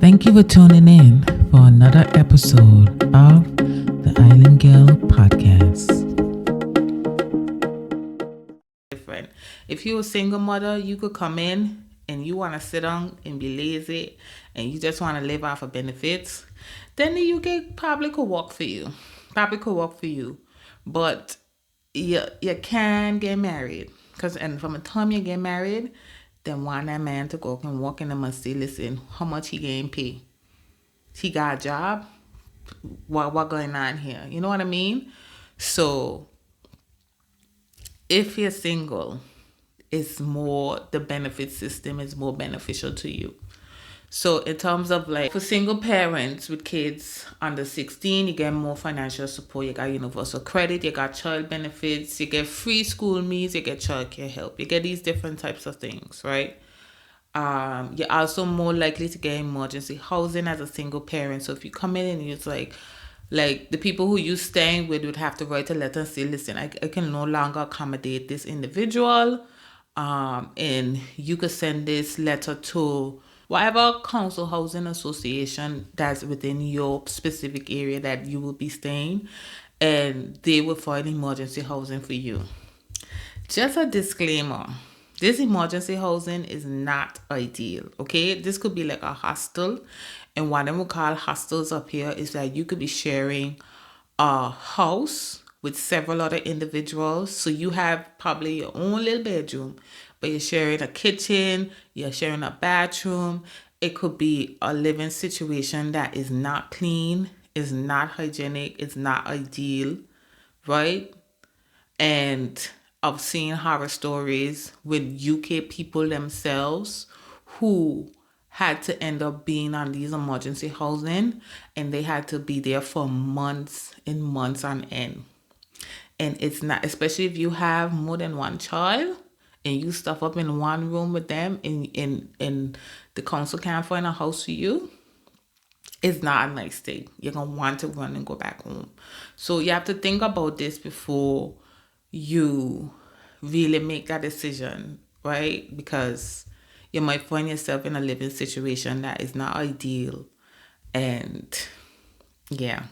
Thank you for tuning in for another episode of the IslandGyal podcast. Different. If you're a single mother, you could come in and you want to sit down and be lazy and you just want to live off of benefits, then the UK probably could work for you. But you can get married. And from the time you get married, then want that man to go and walk in and must say, listen, how much he getting paid? He got a job? What going on here? You know what I mean? So if you're single, the benefit system is more beneficial to you. So in terms of for single parents with kids under 16, you get more financial support. You got universal credit, you got child benefits, you get free school meals, you get childcare help. You get these different types of things, right? You're also more likely to get emergency housing as a single parent. So if you come in and it's like the people who you staying with would have to write a letter and say, listen, I can no longer accommodate this individual. And you could send this letter to whatever council housing association that's within your specific area that you will be staying, and they will find emergency housing for you. Just a disclaimer, this emergency housing is not ideal, okay? This could be like a hostel, and what we call hostels up here is that you could be sharing a house with several other individuals. So you have probably your own little bedroom, but you're sharing a kitchen, you're sharing a bathroom. It could be a living situation that is not clean, is not hygienic, it's not ideal, right? And I've seen horror stories with UK people themselves who had to end up being on these emergency housing, and they had to be there for months and months on end. And it's not, especially if you have more than one child and you stuff up in one room with them and the council can't find a house for you, it's not a nice thing. You're going to want to run and go back home. So you have to think about this before you really make that decision, right? Because you might find yourself in a living situation that is not ideal. And yeah.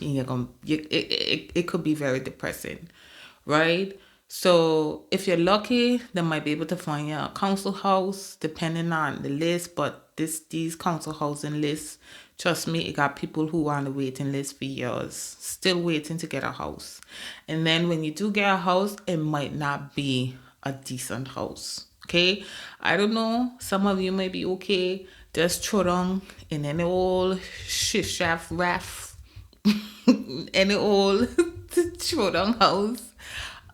It could be very depressing, right? So if you're lucky, they might be able to find you a council house depending on the list. But these council housing lists, trust me, it got people who are on the waiting list for years, still waiting to get a house. And then when you do get a house, it might not be a decent house. Okay, I don't know. Some of you may be okay just throw down in any old shift shaft raft. Any old showdown house.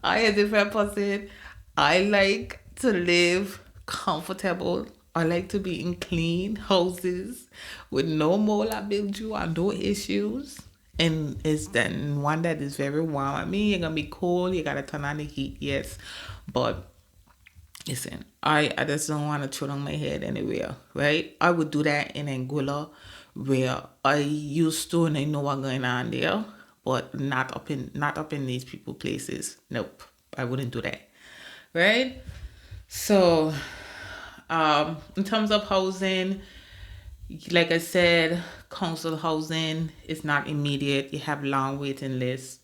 I a different person. I like to live comfortable. I like to be in clean houses with no mold mildew and no issues. And it's then one that is very warm. I mean, you're gonna be cold. You gotta turn on the heat, yes, but listen, I just don't want to throw down my head anywhere, right? I would do that in Angola, where I used to and I know what's going on there, but not up in these people places. Nope, I wouldn't do that, right? So, in terms of housing, like I said, council housing is not immediate. You have long waiting lists.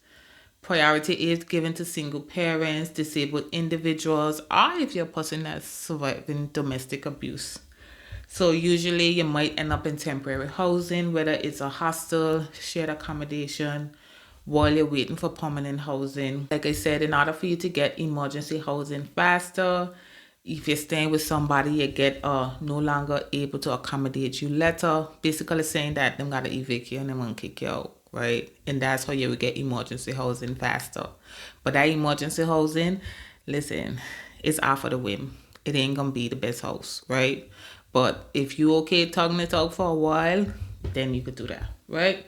Priority is given to single parents, disabled individuals, or if you're a person that's surviving domestic abuse. So usually you might end up in temporary housing, whether it's a hostel, shared accommodation, while you're waiting for permanent housing. Like I said, in order for you to get emergency housing faster, if you're staying with somebody, you get no longer able to accommodate you letter, basically saying that them gotta evict you and them gonna kick you out, right? And that's how you will get emergency housing faster. But that emergency housing, listen, it's off of the whim. It ain't gonna be the best house, right? But if you okay talking it out for a while, then you could do that, right?